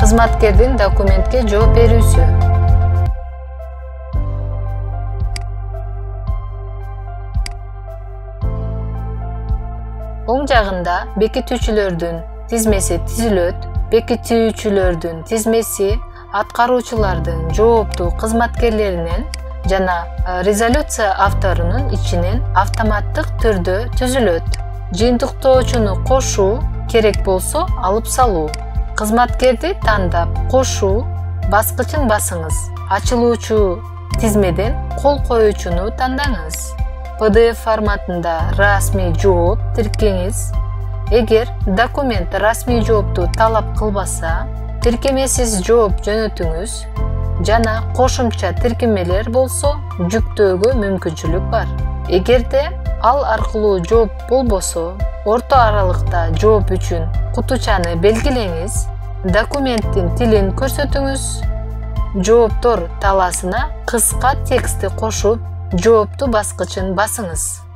кызматкердин документке жооп берүүсү. Оң жагында бекитүүчүлөрдүн тизмеси түзүлөт. Бекитүүчүлөрдүн тизмеси аткаруучулардын жооптуу кызматкерлеринен жана резолюция авторунун ичинен автоматтык түрдө түзүлөт. Жыйынтыктоочуну кошуу, керек болсо алып салуу. Кызматкерди тандап кошуу баскычын басыңыз. Ачылуучу тизмеден кол коюучуну тандаңыз. PDF форматында расмий жооп тиркеңиз. Эгер документ расмий жоопту талап кылбаса, тиркемесиз жооп жөнөтүңүз жана кошумча тиркемелер болсо жүктөөгө мүмкүнчүлүк бар. Эгерде ал аркылуу жооп болбосо, орто аралыкта жооп үчүн кутучаны белгилеңиз. Документтин тилин көрсөтүңүз. Жооптор талаасына кыска текстти кошуп, жоопту баскычын басыңыз.